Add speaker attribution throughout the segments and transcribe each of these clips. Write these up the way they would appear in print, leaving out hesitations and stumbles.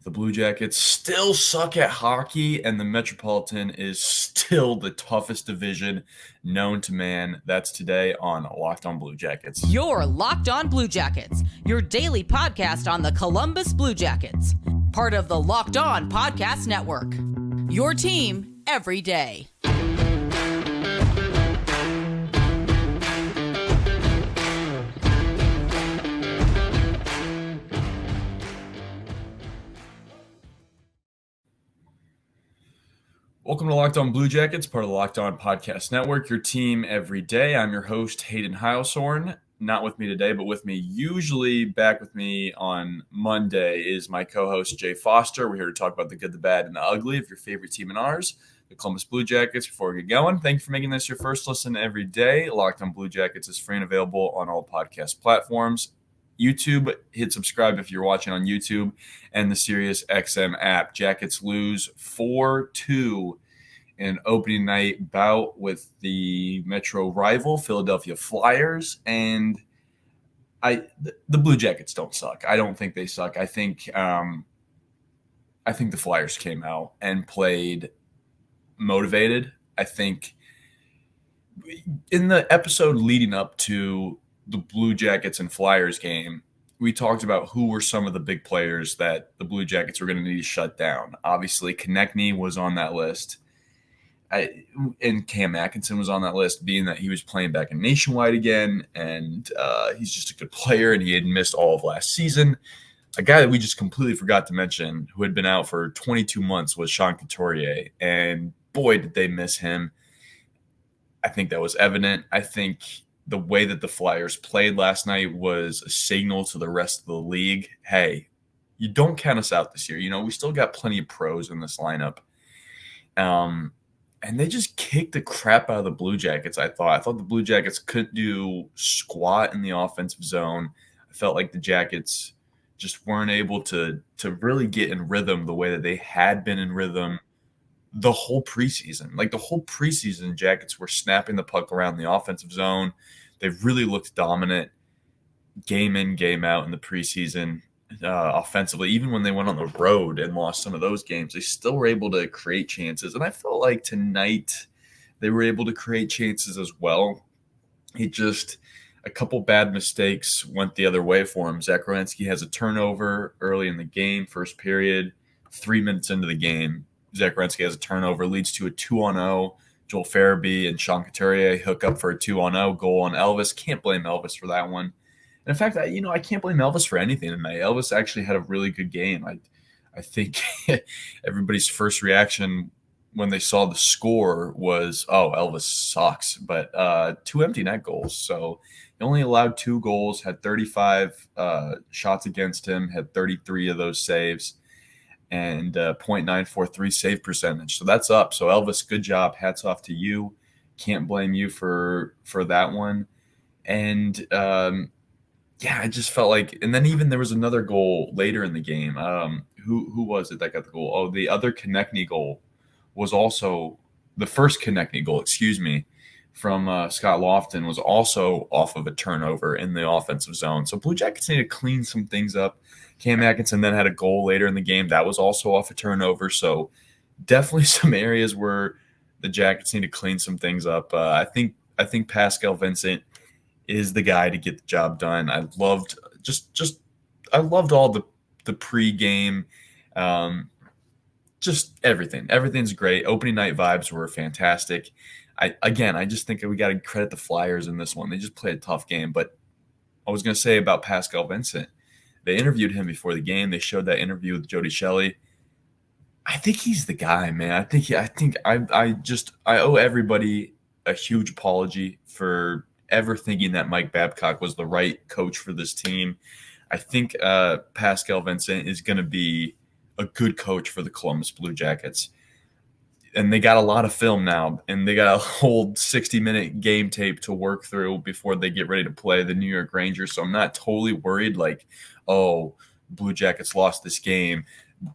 Speaker 1: The Blue Jackets still suck at hockey, and the Metropolitan is still the toughest division known to man. That's today on Locked On Blue Jackets.
Speaker 2: You're Locked On Blue Jackets, your daily podcast on the Columbus Blue Jackets, part of the Locked On Podcast Network. Your team every day.
Speaker 1: Welcome to Locked On Blue Jackets, part of the Locked On Podcast Network, your team every day. I'm your host, Hayden Heilsorn. Not with me today, but with me usually back with me on Monday is my co-host, Jay Foster. We're here to talk about the good, the bad, and the ugly of your favorite team and ours, the Columbus Blue Jackets. Before we get going, thank you for making this your first listen every day. Locked On Blue Jackets is free and available on all podcast platforms. YouTube, hit subscribe if you're watching on YouTube, and the Sirius XM app. Jackets lose 4-2 in an opening night bout with the Metro rival Philadelphia Flyers, and the Blue Jackets don't suck. I don't think they suck. I think the Flyers came out and played motivated. I think in the episode leading up to the Blue Jackets and Flyers game, we talked about who were some of the big players that the Blue Jackets were going to need to shut down. Obviously, Konechny was on that list. And Cam Atkinson was on that list, being that he was playing back in Nationwide again, and he's just a good player, and he had missed all of last season. A guy that we just completely forgot to mention, who had been out for 22 months, was Sean Couturier, and boy, did they miss him. I think that was evident. I think the way that the Flyers played last night was a signal to the rest of the league. Hey, you don't count us out this year. You know, we still got plenty of pros in this lineup. And they just kicked the crap out of the Blue Jackets, I thought. I thought the Blue Jackets couldn't do squat in the offensive zone. I felt like the Jackets just weren't able to really get in rhythm the way that they had been in rhythm the whole preseason. Like the whole preseason, Jackets were snapping the puck around the offensive zone. They really looked dominant game in, game out in the preseason offensively. Even when they went on the road and lost some of those games, they still were able to create chances. And I felt like tonight they were able to create chances as well. It just, a couple bad mistakes went the other way for him. Zach Werenski has a turnover early in the game, first period, 3 minutes into the game. Zach Werenski has a turnover, leads to a 2-on-0. Joel Farabee and Sean Couturier hook up for a 2-on-0 goal on Elvis. Can't blame Elvis for that one. And in fact, I can't blame Elvis for anything tonight. Elvis actually had a really good game. I think everybody's first reaction when they saw the score was, oh, Elvis sucks. But 2 empty net goals. So he only allowed 2 goals, had 35 shots against him, had 33 of those saves, and .943 save percentage. So that's up. So Elvis, good job. Hats off to you. Can't blame you for that one. And I just felt like, and then even there was another goal later in the game. Who was it that got the goal? Oh, the other Konechny goal was also the first Konechny goal, from Scott Lofton was also off of a turnover in the offensive zone. So Blue Jackets need to clean some things up. Cam Atkinson then had a goal later in the game. That was also off a turnover. So definitely some areas where the Jackets need to clean some things up. I think Pascal Vincent is the guy to get the job done. I loved I loved all the pregame, just everything. Everything's great. Opening night vibes were fantastic. I just think we got to credit the Flyers in this one. They just played a tough game. But I was going to say about Pascal Vincent, they interviewed him before the game. They showed that interview with Jody Shelley. I think he's the guy, man. I owe everybody a huge apology for ever thinking that Mike Babcock was the right coach for this team. I think Pascal Vincent is going to be a good coach for the Columbus Blue Jackets. And they got a lot of film now, and they got a whole 60-minute game tape to work through before they get ready to play the New York Rangers. So I'm not totally worried like, oh, Blue Jackets lost this game,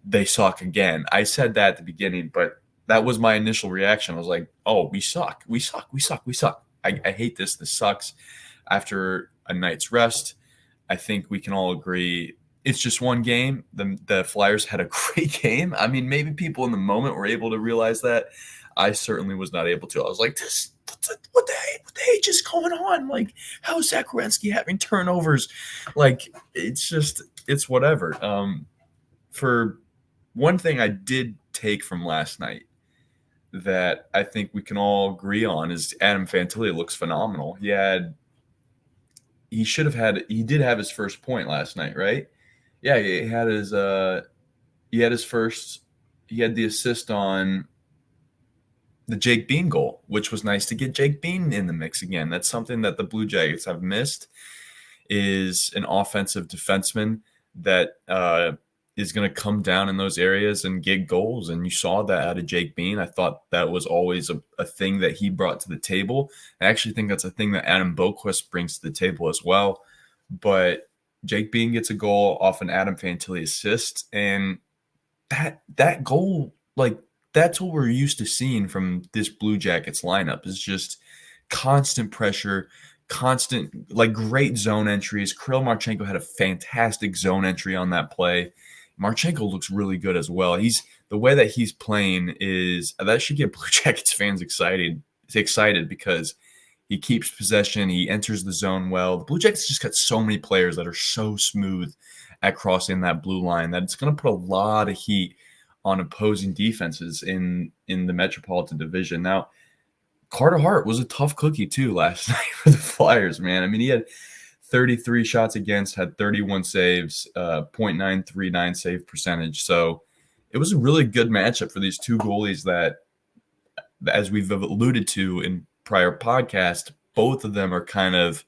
Speaker 1: they suck again. I said that at the beginning, but that was my initial reaction. I was like, oh, we suck. I hate this. This sucks. After a night's rest, I think we can all agree it's just one game. The Flyers had a great game. I mean, maybe people in the moment were able to realize that. I certainly was not able to. I was like, what the heck is going on? Like, how is Zach Werenski having turnovers? Like, it's whatever. For one thing I did take from last night that I think we can all agree on is Adam Fantilli looks phenomenal. He did have his first point last night, right? Yeah, he had the assist on the Jake Bean goal, which was nice to get Jake Bean in the mix again. That's something that the Blue Jackets have missed, is an offensive defenseman that is going to come down in those areas and get goals. And you saw that out of Jake Bean. I thought that was always a thing that he brought to the table. I actually think that's a thing that Adam Boqvist brings to the table as well. But Jake Bean gets a goal off an Adam Fantilli assist, and that goal, like, that's what we're used to seeing from this Blue Jackets lineup, is just constant pressure, constant, like, great zone entries. Kirill Marchenko had a fantastic zone entry on that play. Marchenko looks really good as well. The way that he's playing that should get Blue Jackets fans excited because he keeps possession. He enters the zone well. The Blue Jackets just got so many players that are so smooth at crossing that blue line that it's going to put a lot of heat on opposing defenses in the Metropolitan Division. Now, Carter Hart was a tough cookie too last night for the Flyers, man. I mean, he had 33 shots against, had 31 saves, .939 save percentage. So it was a really good matchup for these two goalies that, as we've alluded to in prior podcasts, both of them are kind of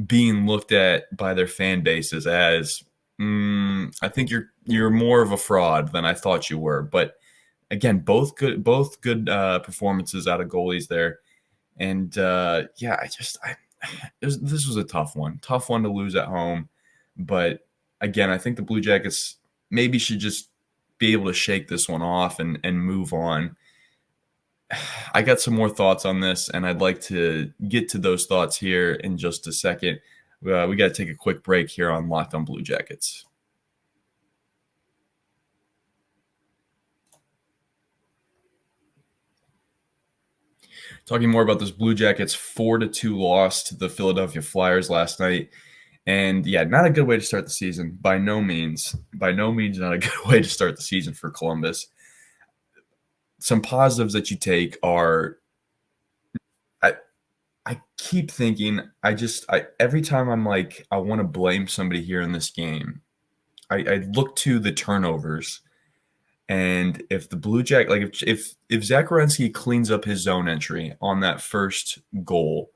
Speaker 1: being looked at by their fan bases as, I think you're more of a fraud than I thought you were. But again, both good performances out of goalies there. And this was a tough one to lose at home. But again, I think the Blue Jackets maybe should just be able to shake this one off and move on. I got some more thoughts on this, and I'd like to get to those thoughts here in just a second. We got to take a quick break here on Locked on Blue Jackets. Talking more about this Blue Jackets 4-2 loss to the Philadelphia Flyers last night. And yeah, not a good way to start the season. By no means not a good way to start the season for Columbus. Some positives that you take are, I keep thinking, every time I'm like, I want to blame somebody here in this game, I look to the turnovers. And if the Blue Jack, like if Zach Werenski cleans up his zone entry on that first goal,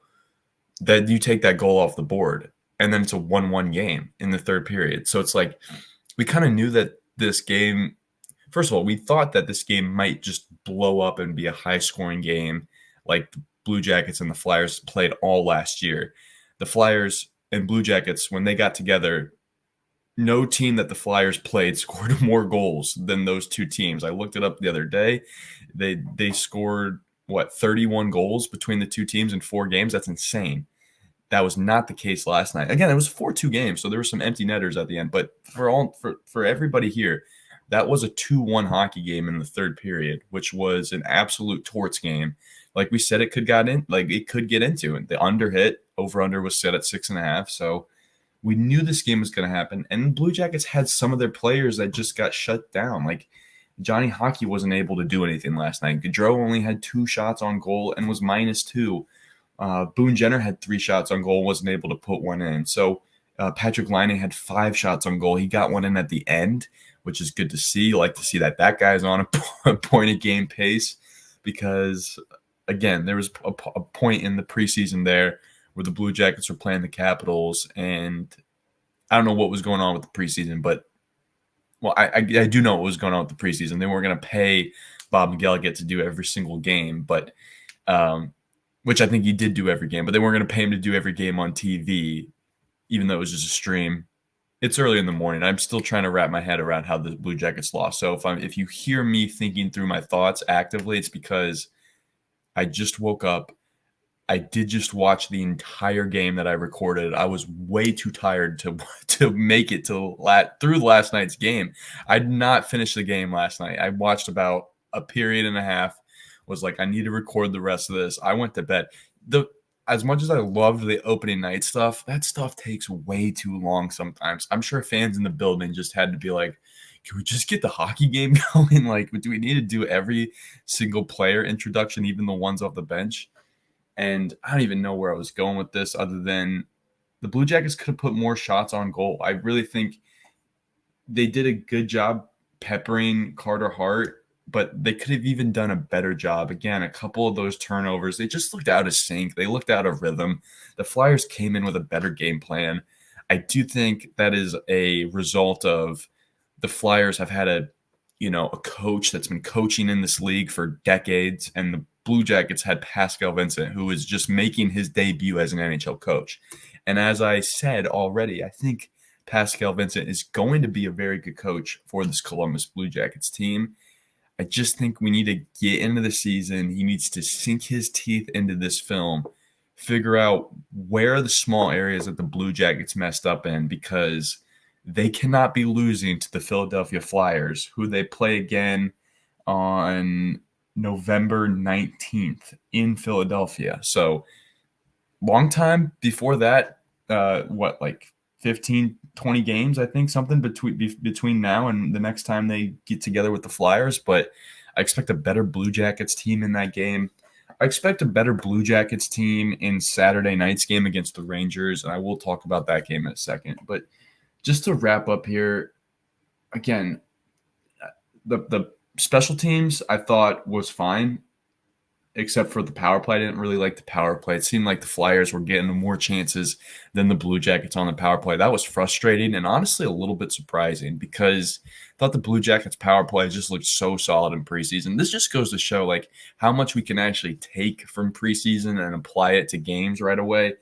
Speaker 1: then you take that goal off the board, and then it's a 1-1 game in the third period. So it's like, we kind of knew that this game, first of all, we thought that this game might just blow up and be a high-scoring game like the Blue Jackets and the Flyers played all last year. The Flyers and Blue Jackets, when they got together, no team that the Flyers played scored more goals than those two teams. I looked it up the other day. They scored, 31 goals between the two teams in 4 games? That's insane. That was not the case last night. Again, it was a 4-2 game, so there were some empty netters at the end. But for everybody here, that was a 2-1 hockey game in the third period, which was an absolute torts game. Like we said, it could get into it. The under hit, over-under was set at 6.5. So we knew this game was going to happen. And the Blue Jackets had some of their players that just got shut down. Like Johnny Hockey wasn't able to do anything last night. Gaudreau only had 2 shots on goal and was -2. Boone Jenner had 3 shots on goal, wasn't able to put one in. So Patrik Laine had 5 shots on goal. He got one in at the end, which is good to see. You like to see that guy's on a point-a-game pace, because, again, there was a point in the preseason there where the Blue Jackets were playing the Capitals, and I don't know what was going on with the preseason, but, well, I do know what was going on with the preseason. They weren't going to pay Bob McGillicuddy to do every single game, but which I think he did do every game, but they weren't going to pay him to do every game on TV, even though it was just a stream. It's early in the morning. I'm still trying to wrap my head around how the Blue Jackets lost. So if you hear me thinking through my thoughts actively, it's because I just woke up. I did just watch the entire game that I recorded. I was way too tired to make it through last night's game. I did not finish the game last night. I watched about a period and a half. Was like, I need to record the rest of this. I went to bed. As much as I loved the opening night stuff, that stuff takes way too long sometimes. I'm sure fans in the building just had to be like, can we just get the hockey game going? Like, do we need to do every single player introduction, even the ones off the bench? And I don't even know where I was going with this other than the Blue Jackets could have put more shots on goal. I really think they did a good job peppering Carter Hart, but they could have even done a better job. Again, a couple of those turnovers, they just looked out of sync. They looked out of rhythm. The Flyers came in with a better game plan. I do think that is a result of the Flyers have had a coach that's been coaching in this league for decades, and the Blue Jackets had Pascal Vincent, who is just making his debut as an NHL coach. And as I said already, I think Pascal Vincent is going to be a very good coach for this Columbus Blue Jackets team. I just think we need to get into the season. He needs to sink his teeth into this film, figure out where are the small areas that the Blue Jackets messed up in, because they cannot be losing to the Philadelphia Flyers, who they play again on November 19th in Philadelphia. So long time before that, 15, 20 games, I think, something between now and the next time they get together with the Flyers. But I expect a better Blue Jackets team in that game. I expect a better Blue Jackets team in Saturday night's game against the Rangers, and I will talk about that game in a second. But just to wrap up here, again, the special teams I thought was fine, except for the power play. I didn't really like the power play. It seemed like the Flyers were getting more chances than the Blue Jackets on the power play. That was frustrating and honestly a little bit surprising, because I thought the Blue Jackets power play just looked so solid in preseason. This just goes to show like how much we can actually take from preseason and apply it to games right away.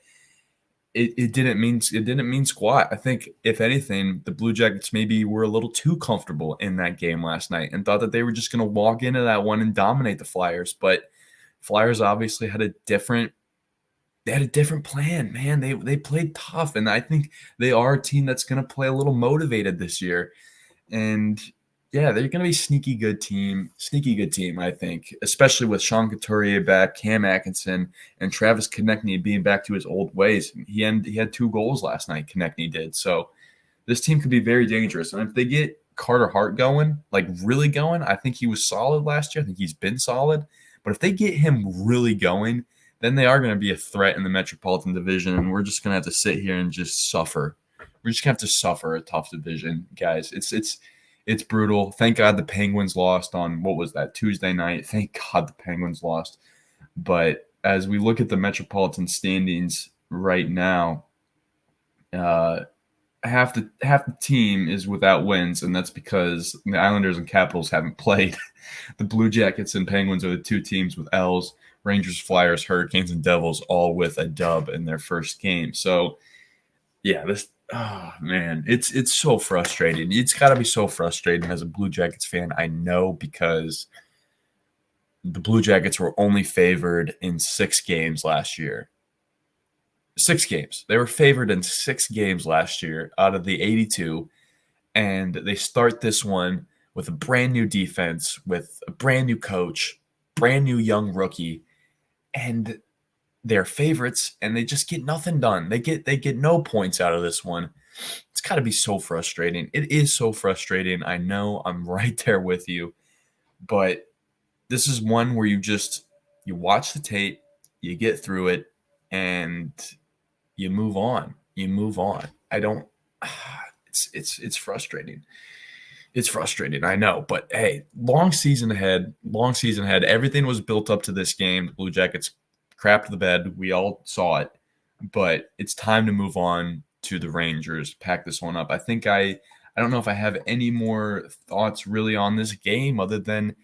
Speaker 1: It didn't mean squat. I think if anything, the Blue Jackets maybe were a little too comfortable in that game last night and thought that they were just going to walk into that one and dominate the Flyers. But Flyers obviously had a different plan, man. They played tough, and I think they are a team that's going to play a little motivated this year. And yeah, they're going to be sneaky good team, I think, especially with Sean Couturier back, Cam Atkinson, and Travis Konechny being back to his old ways. He had 2 goals last night, Konechny did. So this team could be very dangerous. And if they get Carter Hart going, like really going, I think he was solid last year. I think he's been solid. But if they get him really going, then they are going to be a threat in the Metropolitan Division, and we're just going to have to sit here and just suffer. We're just going to have to suffer a tough division, guys. It's brutal. Thank God the Penguins lost on, what was that, Tuesday night. Thank God the Penguins lost. But as we look at the Metropolitan standings right now, half the team is without wins, and that's because the Islanders and Capitals haven't played. The Blue Jackets and Penguins are the 2 teams with L's. Rangers, Flyers, Hurricanes, and Devils all with a dub in their first game. So, yeah, it's so frustrating. It's got to be so frustrating as a Blue Jackets fan, I know, because the Blue Jackets were only favored in 6 games last year. 6 games. They were favored in 6 games last year out of the 82, and they start this one with a brand new defense, with a brand new coach, brand new young rookie, and they're favorites, and they just get nothing done. They get no points out of this one. It's got to be so frustrating. It is so frustrating. I know, I'm right there with you, but this is one where you watch the tape, you get through it, and you move on. It's frustrating. It's frustrating, I know. But, hey, long season ahead. Everything was built up to this game. The Blue Jackets crapped the bed. We all saw it. But it's time to move on to the Rangers, pack this one up. I think I don't know if I have any more thoughts really on this game other than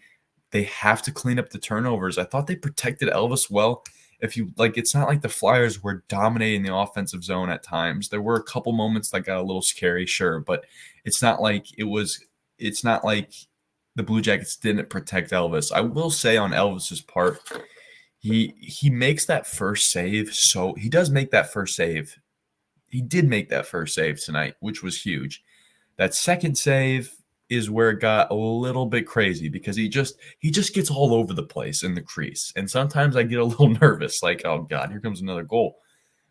Speaker 1: they have to clean up the turnovers. I thought they protected Elvis well. It's not like the Flyers were dominating the offensive zone at times. There were a couple moments that got a little scary, sure, but it's not like the Blue Jackets didn't protect Elvis. I will say on Elvis's part, He makes that first save. So he does make that first save. He did make that first save tonight, which was huge. That second save is where it got a little bit crazy because he just gets all over the place in the crease. And sometimes I get a little nervous, like, oh God, here comes another goal.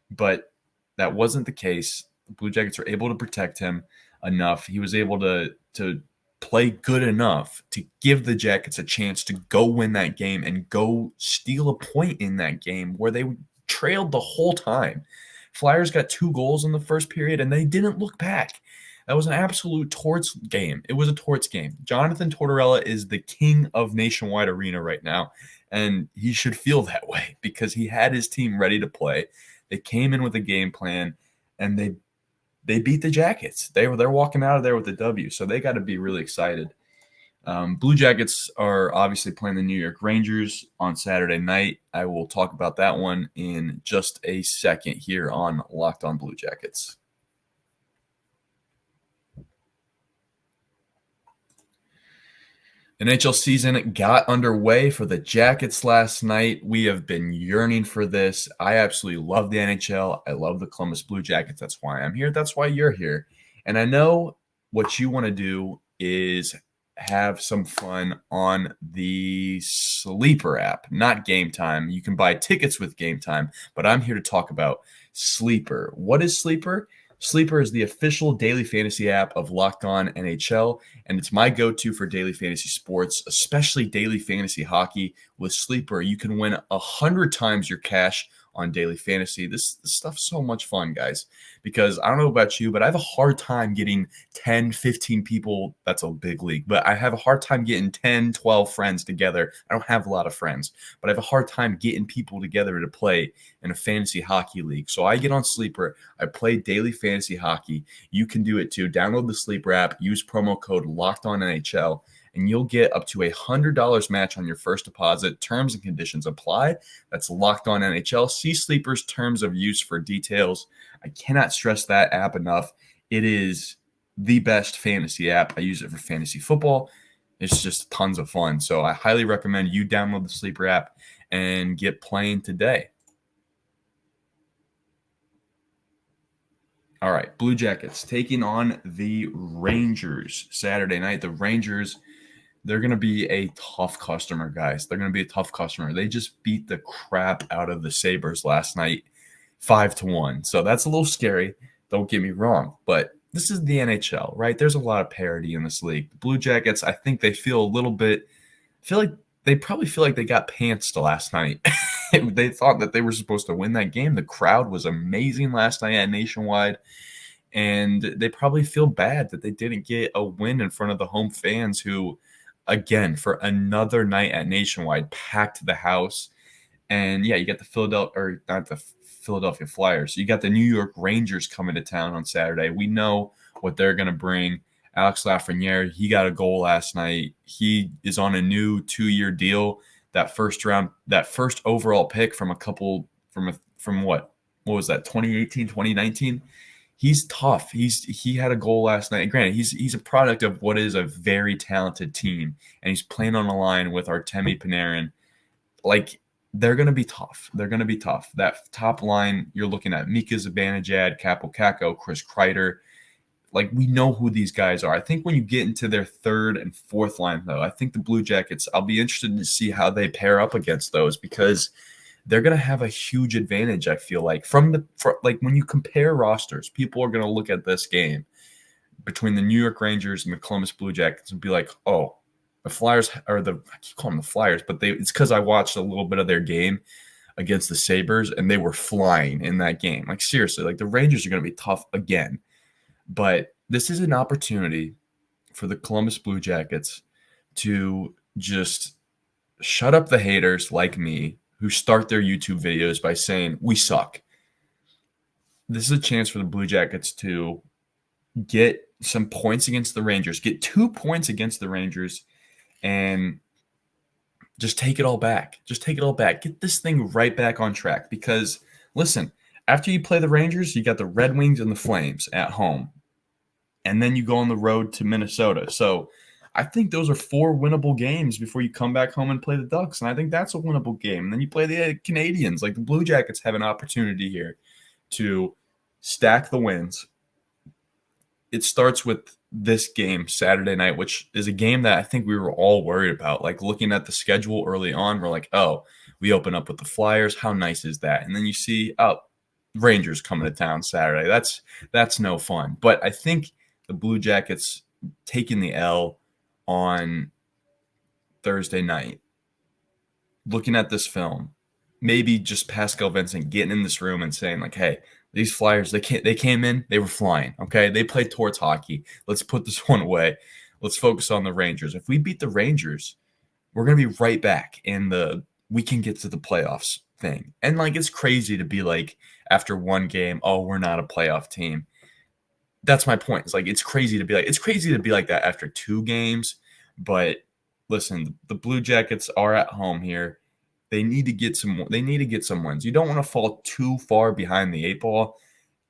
Speaker 1: But that wasn't the case. The Blue Jackets were able to protect him enough. He was able to play good enough to give the Jackets a chance to go win that game and go steal a point in that game where they trailed the whole time. Flyers got 2 goals in the first period, and they didn't look back. That was an absolute torts game. It was a torts game. Jonathan Tortorella is the king of Nationwide Arena right now, and he should feel that way because he had his team ready to play. They came in with a game plan, and they beat the Jackets. They're walking out of there with a W, so they got to be really excited. Blue Jackets are obviously playing the New York Rangers on Saturday night. I will talk about that one in just a second here on Locked On Blue Jackets. NHL season got underway for the Jackets last night. We have been yearning for this. I absolutely love the NHL. I love the Columbus Blue Jackets. That's why I'm here. That's why you're here. And I know what you want to do is have some fun on the Sleeper app, not Gametime. You can buy tickets with Gametime, but I'm here to talk about Sleeper. What is Sleeper? Sleeper is the official daily fantasy app of Locked On NHL, and it's my go-to for daily fantasy sports, especially daily fantasy hockey. With Sleeper, you can win 100 times your cash on daily fantasy. This stuff's so much fun, guys, because I don't know about you, but I have a hard time getting 10, 15 people. That's a big league, but I have a hard time getting 10, 12 friends together. I don't have a lot of friends, but I have a hard time getting people together to play in a fantasy hockey league. So I get on Sleeper. I play daily fantasy hockey. You can do it too. Download the Sleeper app, use promo code LOCKEDONNHL, and you'll get up to $100 match on your first deposit. Terms and conditions apply. That's Locked On NHL. See Sleeper's terms of use for details. I cannot stress that app enough. It is the best fantasy app. I use it for fantasy football. It's just tons of fun. So I highly recommend you download the Sleeper app and get playing today. All right, Blue Jackets taking on the Rangers Saturday night. The Rangers, they're going to be a tough customer, guys. They're going to be a tough customer. They just beat the crap out of the Sabres last night, 5-1. So that's a little scary. Don't get me wrong. But this is the NHL, right? There's a lot of parity in this league. The Blue Jackets, I think they feel a little bit – they probably feel like they got pantsed last night. They thought that they were supposed to win that game. The crowd was amazing last night at Nationwide. And they probably feel bad that they didn't get a win in front of the home fans who – again, for another night at Nationwide, packed the house. And yeah, you got the Philadelphia Flyers. You got the New York Rangers coming to town on Saturday. We know what they're going to bring. Alex Lafreniere, he got a goal last night. He is on a new 2-year deal. That first overall pick from what was that, 2018, 2019? He's tough. He had a goal last night. Granted, he's a product of what is a very talented team, and he's playing on a line with Artemi Panarin. Like, they're going to be tough. They're going to be tough. That top line, you're looking at Mika Zibanejad, Kaapo Kakko, Chris Kreider. Like, we know who these guys are. I think when you get into their third and fourth line, though, I think the Blue Jackets, I'll be interested to see how they pair up against those because – they're going to have a huge advantage, I feel like. When you compare rosters, people are going to look at this game between the New York Rangers and the Columbus Blue Jackets and be like, oh, the Flyers I keep calling them the Flyers, but it's because I watched a little bit of their game against the Sabres, and they were flying in that game. Like, seriously, like the Rangers are going to be tough again. But this is an opportunity for the Columbus Blue Jackets to just shut up the haters like me, who start their YouTube videos by saying, we suck. This is a chance for the Blue Jackets to get some points against the Rangers, get 2 points against the Rangers, and just take it all back. Just take it all back. Get this thing right back on track because, listen, after you play the Rangers, you got the Red Wings and the Flames at home, and then you go on the road to Minnesota. So I think those are 4 winnable games before you come back home and play the Ducks, and I think that's a winnable game. And then you play the Canadians. Like, the Blue Jackets have an opportunity here to stack the wins. It starts with this game Saturday night, which is a game that I think we were all worried about. Like, looking at the schedule early on, we're like, oh, we open up with the Flyers. How nice is that? And then you see, oh, Rangers coming to town Saturday. That's no fun. But I think the Blue Jackets taking the L on Thursday night, looking at this film, maybe just Pascal Vincent getting in this room and saying, like, hey, these Flyers, they came in, they were flying, okay? They played towards hockey. Let's put this one away. Let's focus on the Rangers. If we beat the Rangers, we're going to be right back in the we can get to the playoffs thing. And, like, it's crazy to be like, after one game, oh, we're not a playoff team. That's my point. It's like, it's crazy to be like that after 2 games. But listen, the Blue Jackets are at home here. They need to get some wins. You don't want to fall too far behind the 8 ball.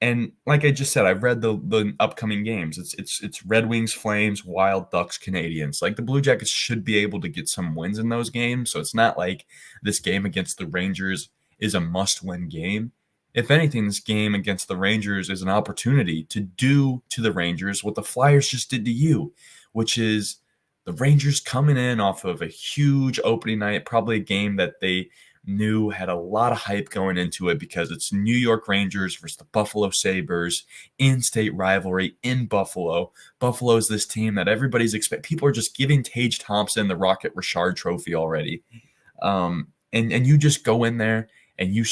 Speaker 1: And like I just said, I've read the upcoming games. It's Red Wings, Flames, Wild, Ducks, Canadians. Like, the Blue Jackets should be able to get some wins in those games. So it's not like this game against the Rangers is a must-win game. If anything, this game against the Rangers is an opportunity to do to the Rangers what the Flyers just did to you, which is the Rangers coming in off of a huge opening night, probably a game that they knew had a lot of hype going into it because it's New York Rangers versus the Buffalo Sabres, in-state rivalry in Buffalo. Buffalo is this team that everybody's people are just giving Tage Thompson the Rocket Richard Trophy already. And you just go in there and you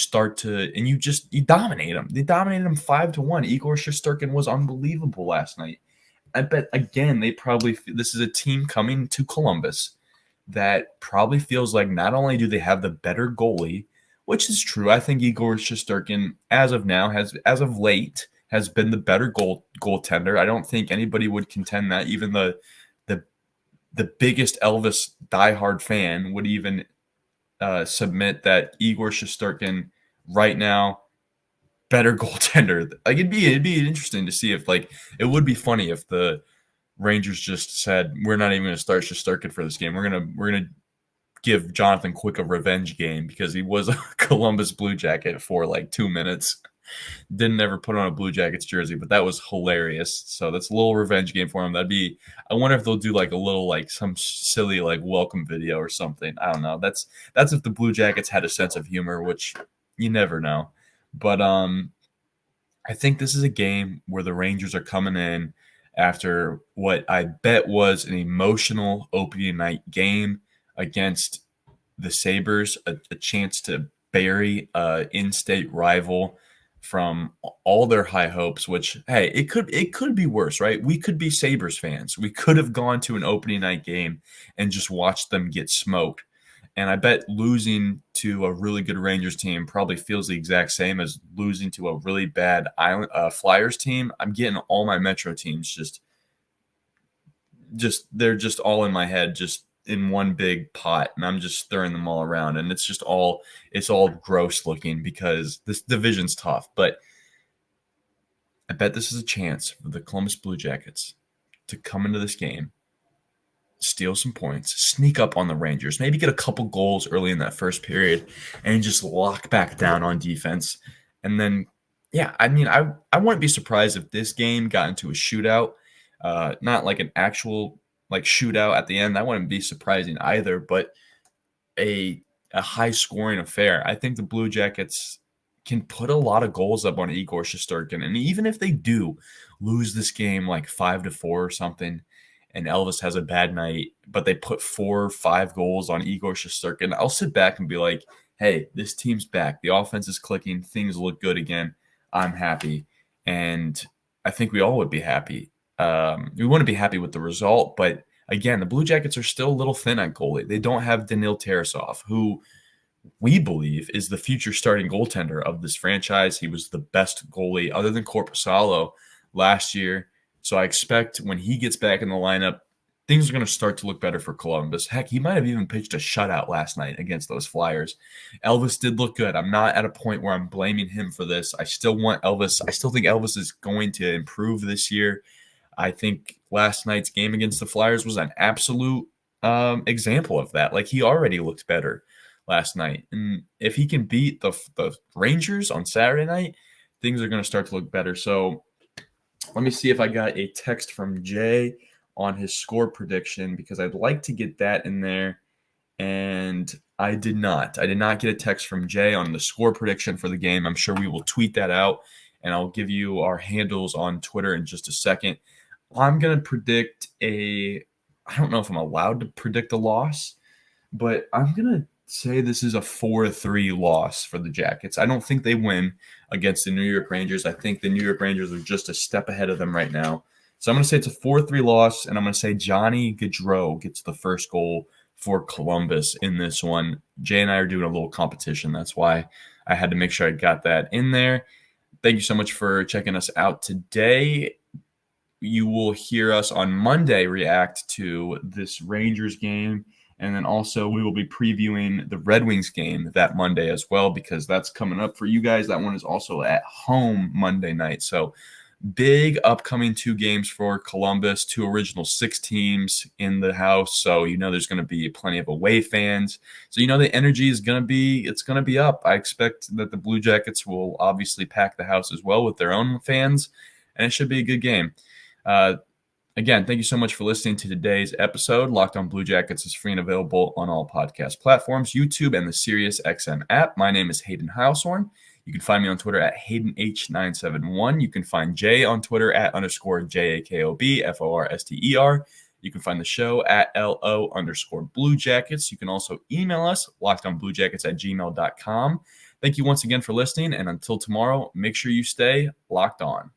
Speaker 1: dominate them. They dominated them 5-1. Igor Shesterkin was unbelievable last night. I bet, again, this is a team coming to Columbus that probably feels like not only do they have the better goalie, which is true. I think Igor Shesterkin, as of late, has been the better goaltender. I don't think anybody would contend that. Even the biggest Elvis diehard fan would even submit that Igor Shesterkin right now better goaltender. Like, it'd be interesting to see if, like, it would be funny if the Rangers just said, we're not even going to start Shesterkin for this game. We're gonna give Jonathan Quick a revenge game because he was a Columbus Blue Jacket for like 2 minutes. Didn't ever put on a Blue Jackets jersey, but that was hilarious. So that's a little revenge game for him. I wonder if they'll do like a little, like, some silly, like, welcome video or something. I don't know. That's if the Blue Jackets had a sense of humor, which you never know. But I think this is a game where the Rangers are coming in after what I bet was an emotional opening night game against the Sabres, a chance to bury an in-state rival from all their high hopes, which, hey, it could be worse, right? We could be Sabres fans. We could have gone to an opening night game and just watched them get smoked. And I bet losing to a really good Rangers team probably feels the exact same as losing to a really bad Flyers team. I'm getting all my Metro teams just they're just all in my head, just in one big pot, and I'm just stirring them all around, and it's all gross looking because this division's tough. But I bet this is a chance for the Columbus Blue Jackets to come into this game, steal some points, sneak up on the Rangers, maybe get a couple goals early in that first period, and just lock back down on defense. And then, yeah, I mean, I wouldn't be surprised if this game got into a shootout, not like an actual like shootout at the end. That wouldn't be surprising either, but a high scoring affair. I think the Blue Jackets can put a lot of goals up on Igor Shesterkin, and even if they do lose this game like 5-4 or something, and Elvis has a bad night, but they put 4 or 5 goals on Igor Shesterkin, I'll sit back and be like, hey, this team's back. The offense is clicking. Things look good again. I'm happy. And I think we all would be happy. We wouldn't be happy with the result, but again, the Blue Jackets are still a little thin at goalie. They don't have Danil Tarasov, who we believe is the future starting goaltender of this franchise. He was the best goalie other than Korpisalo last year. So I expect when he gets back in the lineup, things are going to start to look better for Columbus. Heck, he might have even pitched a shutout last night against those Flyers. Elvis did look good. I'm not at a point where I'm blaming him for this. I still want Elvis. I still think Elvis is going to improve this year. I think last night's game against the Flyers was an absolute example of that. Like, he already looked better last night. And if he can beat the Rangers on Saturday night, things are going to start to look better. So let me see if I got a text from Jay on his score prediction, because I'd like to get that in there. And I did not. I did not get a text from Jay on the score prediction for the game. I'm sure we will tweet that out, and I'll give you our handles on Twitter in just a second. I'm going to predict I don't know if I'm allowed to predict a loss, but I'm going to say this is a 4-3 loss for the Jackets. I don't think they win against the New York Rangers. I think the New York Rangers are just a step ahead of them right now. So I'm going to say it's a 4-3 loss, and I'm going to say Johnny Gaudreau gets the first goal for Columbus in this one. Jay and I are doing a little competition. That's why I had to make sure I got that in there. Thank you so much for checking us out today. You will hear us on Monday react to this Rangers game. And then also we will be previewing the Red Wings game that Monday as well, because that's coming up for you guys. That one is also at home Monday night. So big upcoming 2 games for Columbus, 2 original 6 teams in the house. So, there's going to be plenty of away fans. So, the energy is going to be up. I expect that the Blue Jackets will obviously pack the house as well with their own fans, and it should be a good game. Again, thank you so much for listening to today's episode. Locked On Blue Jackets is free and available on all podcast platforms, YouTube, and the SiriusXM app. My name is Hayden Heilshorn. You can find me on Twitter at HaydenH971. You can find Jay on Twitter at _JAKOBFORSTER. You can find the show at LO_Blue Jackets. You can also email us, lockedonbluejackets@gmail.com. Thank you once again for listening, and until tomorrow, make sure you stay locked on.